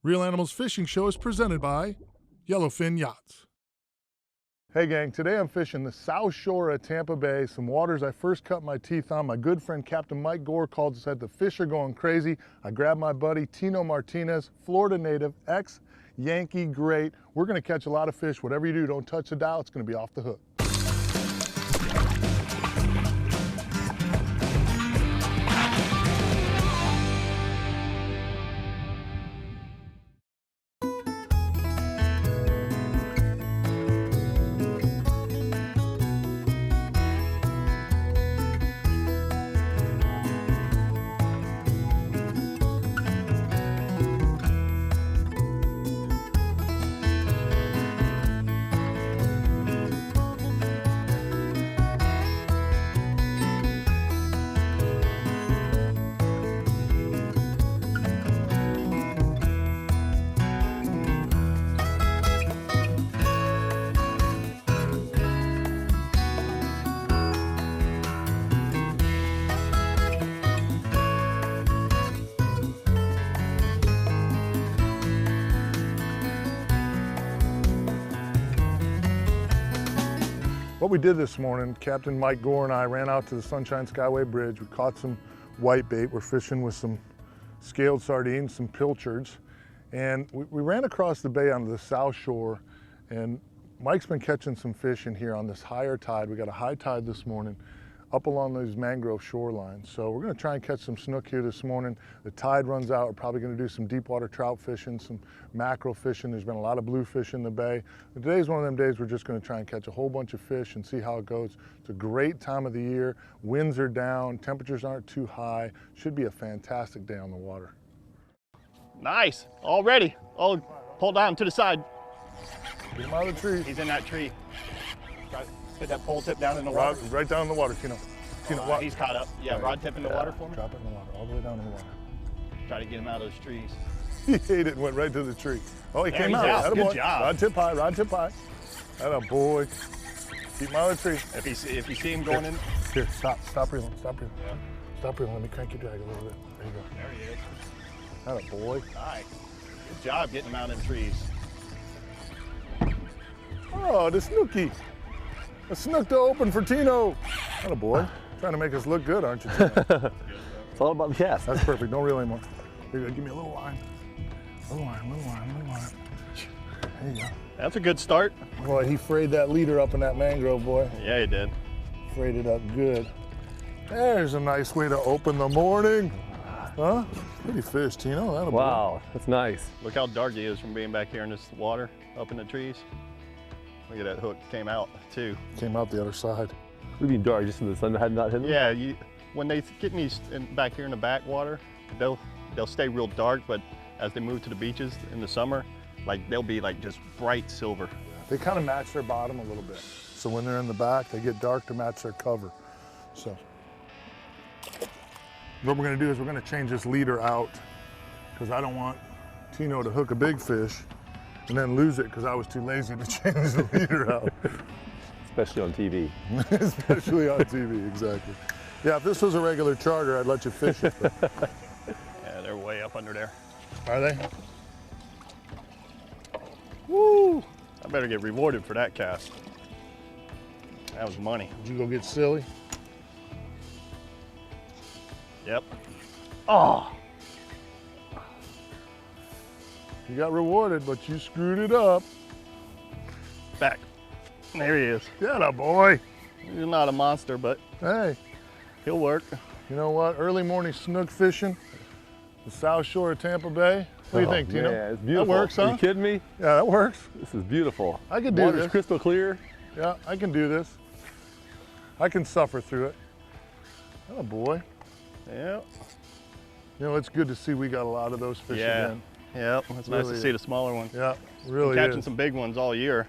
Real Animals Fishing Show is presented by Yellowfin Yachts. Hey gang, today I'm fishing the south shore of Tampa Bay, some waters I first cut my teeth on. My good friend Captain Mike Gore called and said the fish are going crazy. I grabbed my buddy Tino Martinez, Florida native, ex-Yankee great. We're gonna catch a lot of fish. Whatever you do, don't touch the dial, it's gonna be off the hook. What we did this morning, Captain Mike Gore and I ran out to the Sunshine Skyway Bridge. We caught some white bait. We're fishing with some scaled sardines, some pilchards. And we ran across the bay onto the south shore, and Mike's been catching some fish in here on this higher tide. We got a high tide this morning up along these mangrove shorelines. So we're gonna try and catch some snook here this morning. The tide runs out. We're probably gonna do some deep water trout fishing, some mackerel fishing. There's been a lot of bluefish in the bay. But today's one of them days we're just gonna try and catch a whole bunch of fish and see how it goes. It's a great time of the year. Winds are down, temperatures aren't too high. Should be a fantastic day on the water. Nice, all ready. Oh, pull down to the side. Get him out of the tree. He's in that tree. Put that pole tip down in the water. Right down in the water, Tino. He's caught up. Yeah, rod tip in the water for me. Drop it in the water, all the way down in the water. Try to get him out of those trees. He ate it and went right to the tree. Oh, he There, came he's out. out. Good Attaboy. job. Rod tip high, rod tip high. Atta boy. Keep him out of the tree. If you see him going in. Here, stop reeling, stop reeling. Yeah. Stop reeling, let me crank your drag a little bit. There you go. There he is. Atta boy. Nice. Good job getting him out of the trees. Oh, the Snooky. A snook to open for Tino. Atta boy. Trying to make us look good, aren't you, Tino? It's all about the cast. That's perfect, don't reel anymore. Here you go, give me a little line. Little line, little line, little line. There you go. That's a good start. Boy, he frayed that leader up in that mangrove, boy. Yeah, he did. Frayed it up good. There's a nice way to open the morning. Huh? Pretty fish, Tino. Atta boy. Wow, that's nice. Look how dark he is from being back here in this water, up in the trees. Look at that hook, came out too. Came out the other side. What do you mean dark? Just in the sun had not hit them? Yeah, when they get in these back here in the backwater, they'll stay real dark, but as they move to the beaches in the summer, like they'll be like just bright silver. They kind of match their bottom a little bit. So when they're in the back, they get dark to match their cover. So what we're gonna do is we're gonna change this leader out because I don't want Tino to hook a big fish and then lose it because I was too lazy to change the leader out. Especially on TV. Especially on TV, exactly. Yeah, if this was a regular charter, I'd let you fish it. But... Yeah, they're way up under there. Are they? Woo! I better get rewarded for that cast. That was money. Did you go get silly? Yep. Oh! You got rewarded, but you screwed it up. Back. There he is. Yeah, boy. He's not a monster, but Hey, he'll work. you know what? Early morning snook fishing, the south shore of Tampa Bay. What do you think, Tino? Yeah, it's beautiful. That works, huh? Are you kidding me? Yeah, that works. This is beautiful. I could do Water's this. crystal clear. Yeah, I can do this. I can suffer through it. Oh boy. Yeah. You know, it's good to see we got a lot of those fish again. Yep. It's nice Really to see the smaller ones. Yeah, really Catching is. some big ones all year.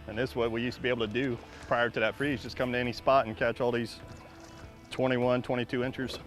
And this is what we used to be able to do prior to that freeze. Just come to any spot and catch all these 21, 22 inchers.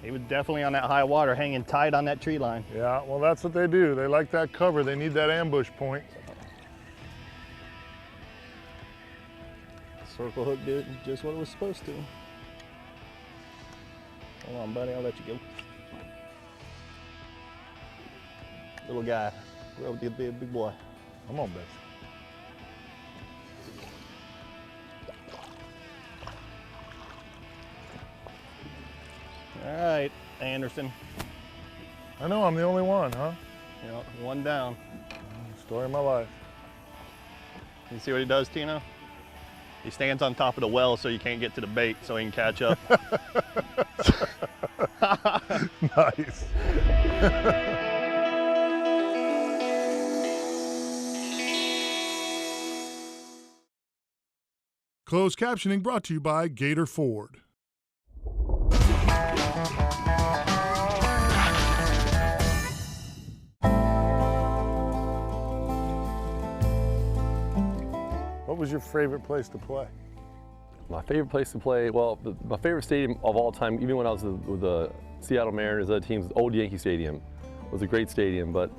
He was definitely on that high water, hanging tight on that tree line. Yeah, well, that's what they do. They like that cover. They need that ambush point. Circle hook did just what it was supposed to. Hold on, buddy, I'll let you go. little guy. We'll be a big boy. Come on, bitch. All right, Anderson. I know I'm the only one, huh? You know, one down. Story of my life. You see what he does, Tino? He stands on top of the well so you can't get to the bait so he can catch up. Nice. Closed captioning brought to you by Gator Ford. What was your favorite place to play? My favorite place to play, well, my favorite stadium of all time, even when I was with the Seattle Mariners, other teams, old Yankee Stadium was a great stadium, but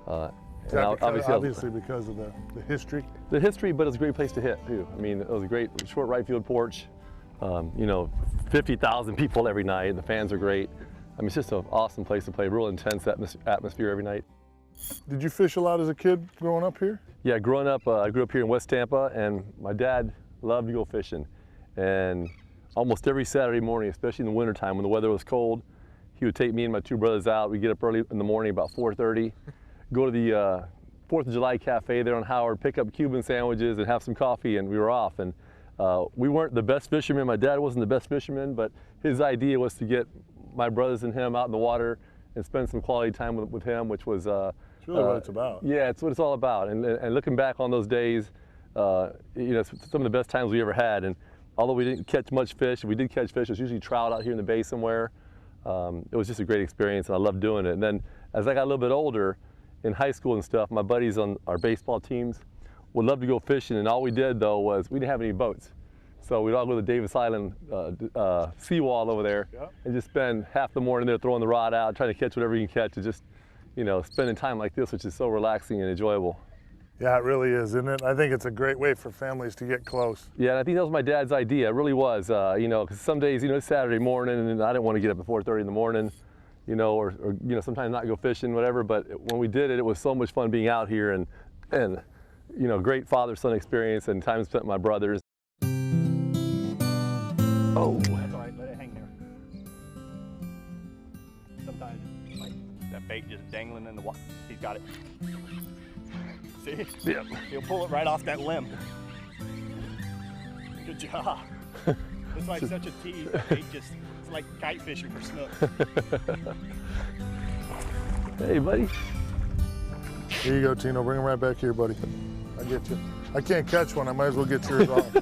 obviously because of the history? The history, but it's a great place to hit too. I mean, it was a great short right field porch, you know, 50,000 people every night, the fans are great. I mean, it's just an awesome place to play, real intense atmosphere every night. Did you fish a lot as a kid growing up here? Yeah, growing up, I grew up here in West Tampa, and my dad loved to go fishing. And almost every Saturday morning, especially in the wintertime when the weather was cold, he would take me and my two brothers out. We'd get up early in the morning, about 4:30, go to the 4th of July cafe there on Howard, pick up Cuban sandwiches and have some coffee, and we were off. And we weren't the best fishermen. My dad wasn't the best fisherman, but his idea was to get my brothers and him out in the water and spend some quality time with him, which was it's really what it's about. Yeah, it's what it's all about. And looking back on those days, you know, some of the best times we ever had. And although we didn't catch much fish, if we did catch fish, it was usually trout out here in the bay somewhere. It was just a great experience, and I loved doing it. And then as I got a little bit older, in high school and stuff, my buddies on our baseball teams would love to go fishing, and all we did though was we didn't have any boats. So we'd all go to Davis Island seawall over there, yep, and just spend half the morning there throwing the rod out, trying to catch whatever you can catch, and just, you know, spending time like this, which is so relaxing and enjoyable. Yeah, it really is, isn't it? I think it's a great way for families to get close. Yeah, and I think that was my dad's idea. It really was. You know, because some days, you know, it's Saturday morning, and I didn't want to get up at 4:30 in the morning, you know, or you know, sometimes not go fishing, whatever. But when we did it, it was so much fun being out here, and you know, great father-son experience and time spent with my brothers. Oh. That's all right, let it hang there. Sometimes, like, that bait just dangling in the water. He's got it. See? Yeah. He'll pull it right off that limb. Good job. It's like such a tease. The bait just, it's like kite fishing for snook. Hey, buddy. Here you go, Tino. Bring him right back here, buddy. I get you. I can't catch one. I might as well get yours off.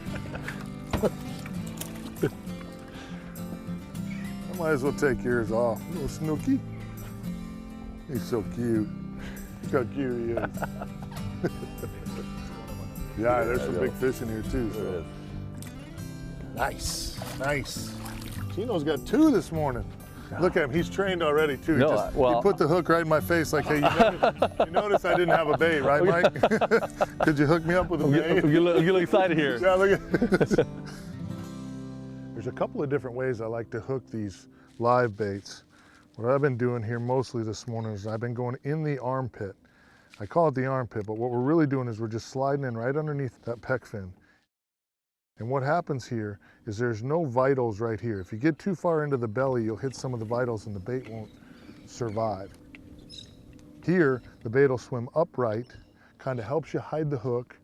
I might as well take yours off. Little Snooky. He's so cute. Look how cute he is. Yeah, there's some big fish in here too. So. Nice, nice. Tino's got 2 this morning. Look at him, he's trained already too. No, he put the hook right in my face like, hey, you notice I didn't have a bait, right, Mike? Could you hook me up with a bait? You look excited here. Yeah, look at this. There's a couple of different ways I like to hook these live baits. What I've been doing here mostly this morning is I've been going in the armpit. I call it the armpit, but what we're really doing is we're just sliding in right underneath that pec fin. And what happens here is there's no vitals right here. If you get too far into the belly, you'll hit some of the vitals and the bait won't survive. Here, the bait will swim upright, kind of helps you hide the hook,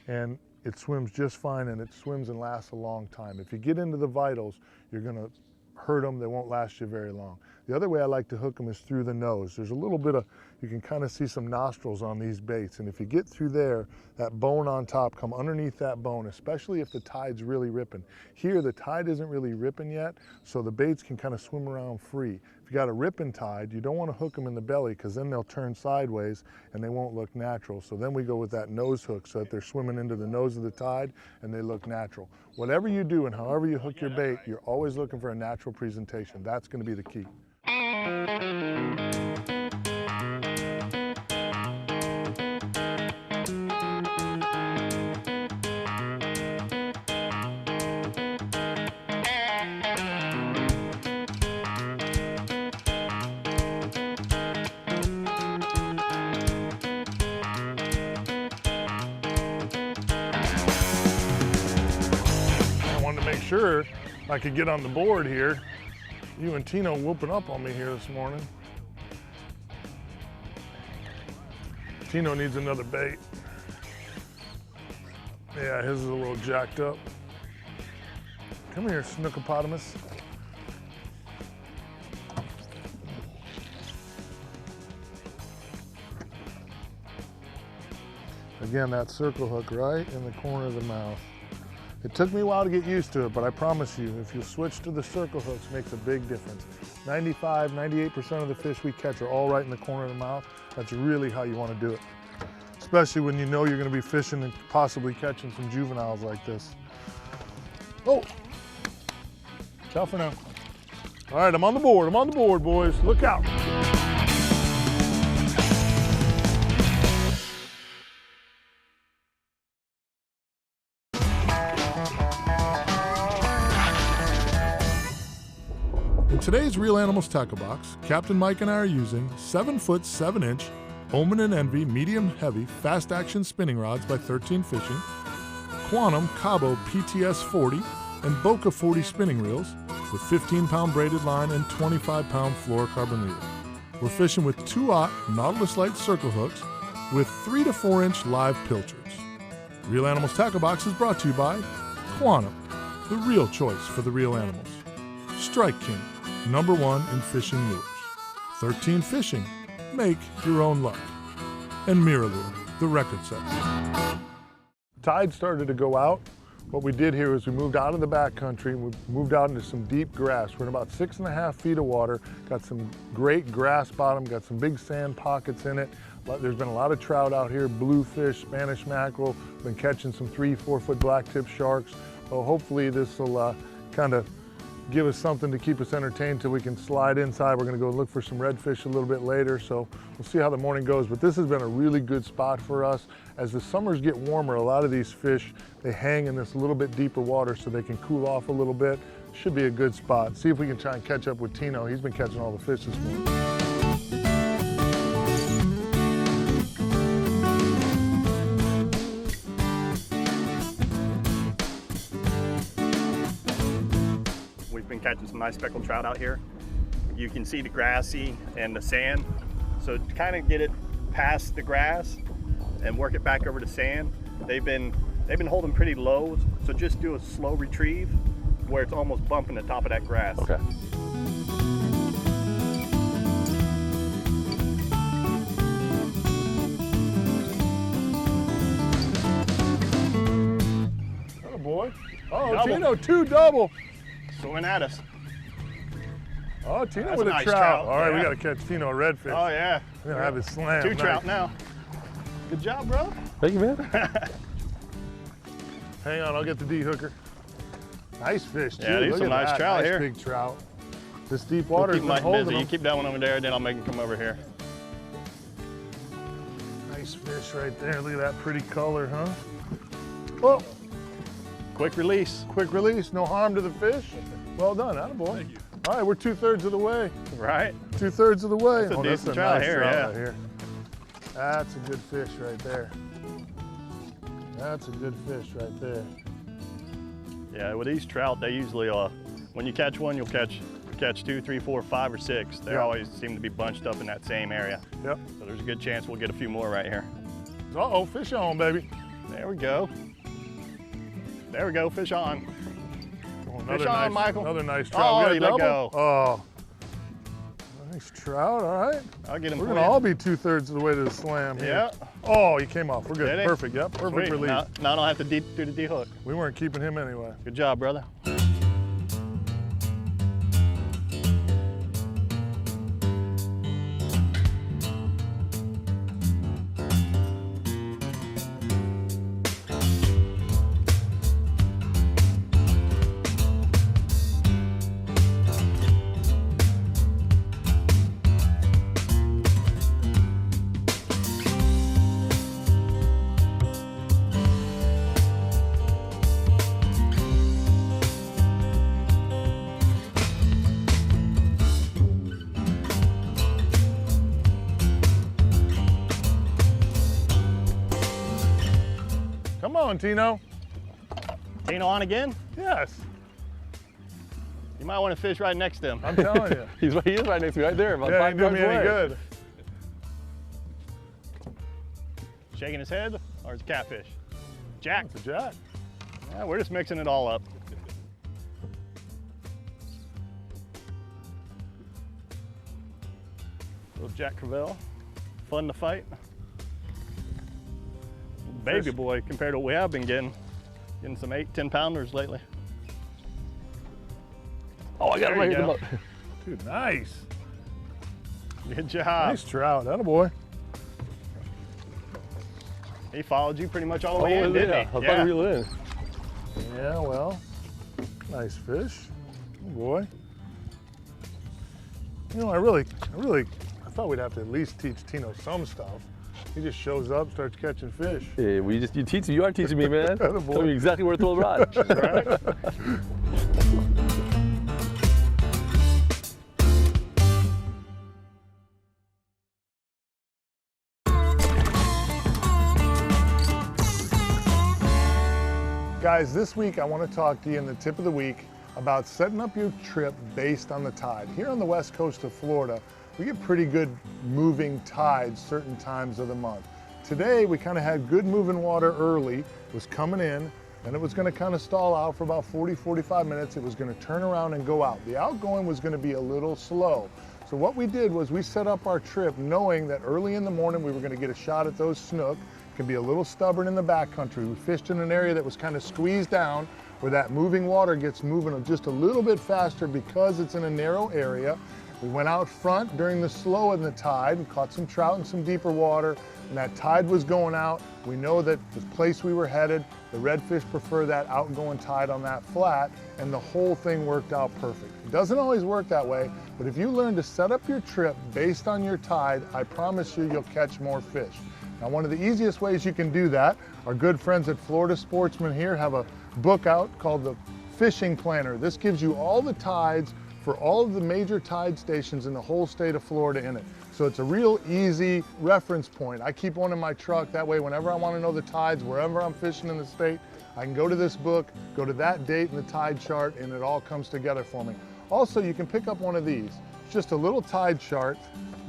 and it swims just fine, and it swims and lasts a long time. If you get into the vitals, you're gonna hurt them, they won't last you very long. The other way I like to hook them is through the nose. There's a little bit of, you can kind of see some nostrils on these baits, and if you get through there, that bone on top, come underneath that bone, especially if the tide's really ripping. Here, the tide isn't really ripping yet, so the baits can kind of swim around free. If you got a ripping tide, you don't want to hook them in the belly because then they'll turn sideways and they won't look natural. So then we go with that nose hook so that they're swimming into the nose of the tide and they look natural. Whatever you do and however you hook your bait, you're always looking for a natural presentation. That's going to be the key. sure I could get on the board here. You and Tino whooping up on me here this morning. Tino needs another bait. Yeah, his is a little jacked up. Come here, Snookopotamus. Again, that circle hook right in the corner of the mouth. It took me a while to get used to it, but I promise you, if you switch to the circle hooks, it makes a big difference. 95, 98% of the fish we catch are all right in the corner of the mouth. That's really how you want to do it, especially when you know you're going to be fishing and possibly catching some juveniles like this. Oh, ciao for now. All right, I'm on the board, boys. Look out. In today's Real Animals Tackle Box, Captain Mike and I are using 7-foot 7-inch Omen and Envy medium heavy fast action spinning rods by 13 Fishing, Quantum Cabo PTS 40 and Boca 40 spinning reels with 15-pound braided line and 25-pound fluorocarbon leader. We're fishing with 2/0 Nautilus Light circle hooks with 3 to 4-inch live pilchards. Real Animals Tackle Box is brought to you by Quantum, the real choice for the real animals. Strike King, #1 in fishing lures. 13 Fishing, make your own luck. And Miralure, the record setter. Tide started to go out. What we did here is we moved out of the backcountry and we moved out into some deep grass. We're in about 6.5 feet of water, got some great grass bottom, got some big sand pockets in it. There's been a lot of trout out here, bluefish, Spanish mackerel, been catching some 3-4 foot blacktip sharks. So hopefully this will kind of give us something to keep us entertained till we can slide inside. We're gonna go look for some redfish a little bit later, so we'll see how the morning goes. But this has been a really good spot for us. As the summers get warmer, a lot of these fish, they hang in this little bit deeper water so they can cool off a little bit. Should be a good spot. See if we can try and catch up with Tino. He's been catching all the fish this morning. Catching some nice speckled trout out here. You can see the grassy and the sand. So to kind of get it past the grass and work it back over to sand, they've been holding pretty low. So just do a slow retrieve where it's almost bumping the top of that grass. Okay. Oh boy. Oh, Double. Tino, 2 double. Swimming at us. Oh, Tino That's with a a nice trout. trout. All right, Yeah. we got to catch Tino a redfish. Oh yeah. We're gonna have his slam. 2 Nice. trout now. Good job, bro. Thank you, man. Hang on, I'll get the D-hooker. Nice fish, too. Yeah, these Look some at nice that. trout Nice here. big trout. This deep We'll water keep is Mike holding busy. You them. keep that one over there, then I'll make him come over here. Nice fish right there. Look at that pretty color, huh? Oh, Quick release. quick release. No harm to the fish. Well done, attaboy. Thank you. All right, we're 2/3 of the way. Right? 2/3 of the way. That's a Oh, decent trout nice here, trout yeah. right here. That's a good fish right there. That's a good fish right there. Yeah, with these trout, they usually, when you catch one, you'll catch 2, 3, 4, 5, or 6. They Yeah. always seem to be bunched up in that same area. Yep. So there's a good chance we'll get a few more right here. Uh-oh, fish on, baby. There we go. There we go, fish on. Oh, Fish on, Michael. Another nice trout. Oh, We got a he let double? go. Oh, nice trout, all right. I'll get him We're for gonna you. all be 2/3 of the way to the slam here. Yeah. Oh, he came off. We're good. Did he? Perfect, yep. Perfect Sweet. release. Now I don't have to do the D-hook. We weren't keeping him anyway. Good job, brother. Come on, Tino. Tino on again? Yes. You might want to fish right next to him. I'm telling you. He is right next to me, right there. About Yeah, 5 ain't doing yards me any away. good. Shaking his head, or it's a catfish? Jack. It's a jack. Yeah, we're just mixing it all up. Little Jack Crevalle, fun to fight. Baby Fish. boy compared to what we have been getting some 8-10 pounders lately. Oh, I got him right There you here. go. Dude, nice. Good job. Nice trout. Attaboy. He followed you pretty much all the way in, yeah. didn't I he? was about to reel it in. Yeah, well, nice fish. Oh boy. You know, I thought we'd have to at least teach Tino some stuff. He just shows up, starts catching fish. Yeah, you are teaching me, man. Attaboy. Tell me exactly where to throw the rod. Right? Guys, this week I want to talk to you in the tip of the week about setting up your trip based on the tide. Here on the west coast of Florida, we get pretty good moving tides certain times of the month. Today we kind of had good moving water early, it was coming in, and it was going to kind of stall out for about 40-45 minutes. It was going to turn around and go out. The outgoing was going to be a little slow. So what we did was we set up our trip knowing that early in the morning we were going to get a shot at those snook. Can be a little stubborn in the backcountry. We fished in an area that was kind of squeezed down where that moving water gets moving just a little bit faster because it's in a narrow area. We went out front during the slow in the tide and caught some trout in some deeper water, and that tide was going out. We know that the place we were headed, the redfish prefer that outgoing tide on that flat, and the whole thing worked out perfect. It doesn't always work that way, but if you learn to set up your trip based on your tide, I promise you, you'll catch more fish. Now, one of the easiest ways you can do that, our good friends at Florida Sportsman here have a book out called the Fishing Planner. This gives you all the tides for all of the major tide stations in the whole state of Florida in it. So it's a real easy reference point. I keep one in my truck. That way, whenever I want to know the tides, wherever I'm fishing in the state, I can go to this book, go to that date in the tide chart, and it all comes together for me. Also, you can pick up one of these. It's just a little tide chart.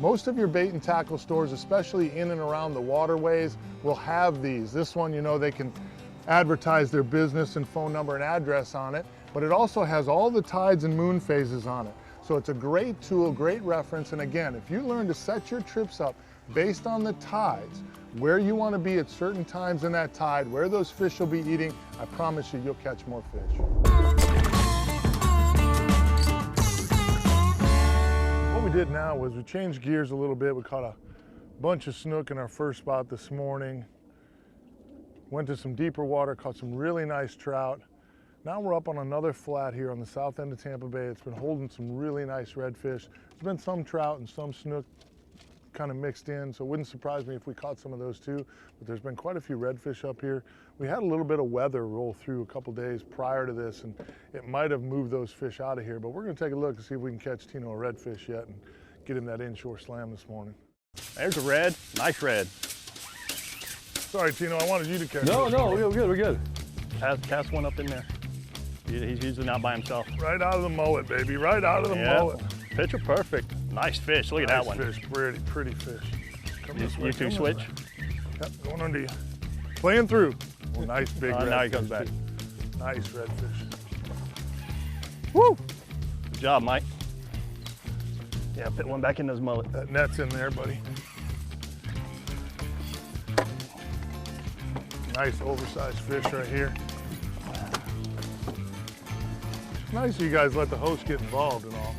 Most of your bait and tackle stores, especially in and around the waterways, will have these. This one, you know, they can advertise their business and phone number and address on it, but it also has all the tides and moon phases on it. So it's a great tool, great reference. And again, if you learn to set your trips up based on the tides, where you want to be at certain times in that tide, where those fish will be eating, I promise you, you'll catch more fish. What we did now was we changed gears a little bit. We caught a bunch of snook in our first spot this morning. Went to some deeper water, caught some really nice trout. Now we're up on another flat here on the south end of Tampa Bay. It's been holding some really nice redfish. There's been some trout and some snook kind of mixed in, so it wouldn't surprise me if we caught some of those too. But there's been quite a few redfish up here. We had a little bit of weather roll through a couple days prior to this, and it might have moved those fish out of here. But we're going to take a look and see if we can catch Tino a redfish yet and get him that inshore slam this morning. There's a red, nice red. Sorry, Tino, I wanted you to catch No, this no, morning. we're good. Cast one up in there. He's usually not by himself. Right out of the mullet, baby. Right out of the mullet. Picture perfect. Nice fish. Look at that one. Nice fish, pretty fish. Come this way, You two come this switch. way. Yep, going under you. Playing through. Well, nice big redfish. Now he comes back. too. Nice redfish. Woo! Good job, Mike. Yeah, put one back in those mullet. That net's in there, buddy. Nice oversized fish right here. It's nice you guys let the host get involved and all.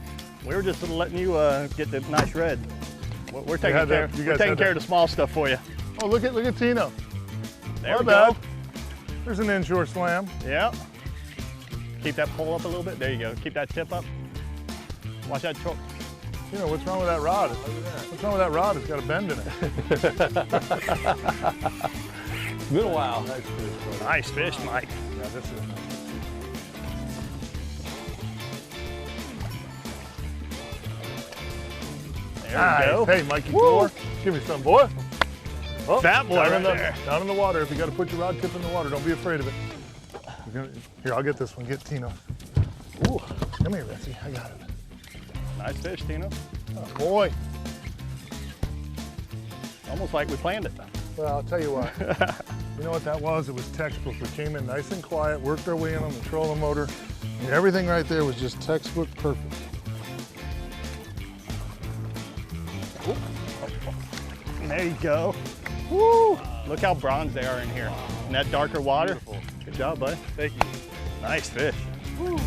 We were just letting you get the nice red. We're taking had care. that- you We're guys taking had care that. of the small stuff for you. Oh, look at Tino. There Not we bad. go. There's an inshore slam. Yeah. Keep that pole up a little bit. There you go. Keep that tip up. Watch that choke. Tino, what's wrong with that rod? What's wrong with that rod? It's got a bend in it. It's been a while. Nice fish, buddy. Nice fish, Mike. Yeah, this is nice. There Nice. we go. Hey, Mikey Woo. Gore, give me some, boy. Oh, Fat boy down right in the, there. Down in the water. If you got to put your rod tip in the water, don't be afraid of it. Here, I'll get this one. Get Tino. Ooh, come Come here, Betsy, I got it. Nice fish, Tino. Oh, boy. Almost like we planned it. Well, I'll tell you what. You know what that was? It was textbook. We came in nice and quiet, worked our way in on the trolling motor, and everything right there was just textbook perfect. There you go. Woo! Look how bronze they are in here. In that darker water. Beautiful. Good job, bud. Thank you. Nice fish. Woo.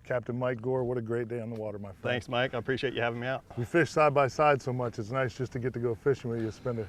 Captain Mike Gore, what a great day on the water, my friend. Thanks, Mike. I appreciate you having me out. We fish side by side so much, it's nice just to get to go fishing with you, spend a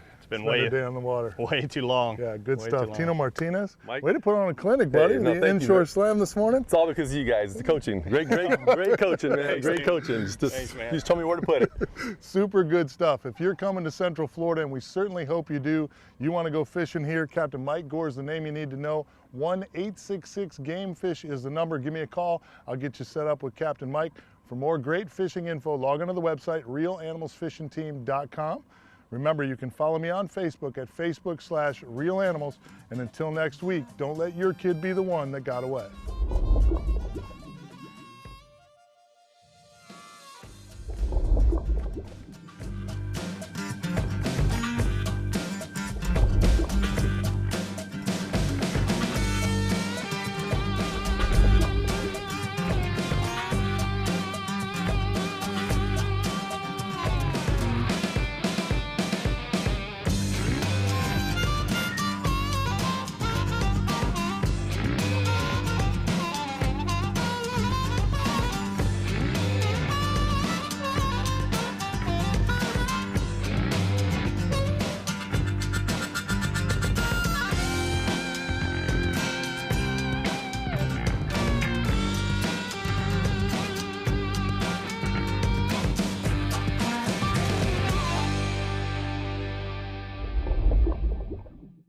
day on the water. Way too long. Yeah, good Way stuff. too Tino long. Martinez, Mike? way to put on a clinic, buddy. Hey, no, The thank you, inshore man. slam this morning. It's all because of you guys. It's the coaching. Great coaching, man. Thanks, Great dude. coaching. Thanks, man. You just told me where to put it. Super good stuff. If you're coming to Central Florida, and we certainly hope you do, you want to go fishing here, Captain Mike Gore is the name you need to know. 1-866-GAME-FISH is the number. Give me a call. I'll get you set up with Captain Mike. For more great fishing info, log on to the website, realanimalsfishingteam.com. Remember, you can follow me on Facebook at Facebook/realanimals. And until next week, don't let your kid be the one that got away.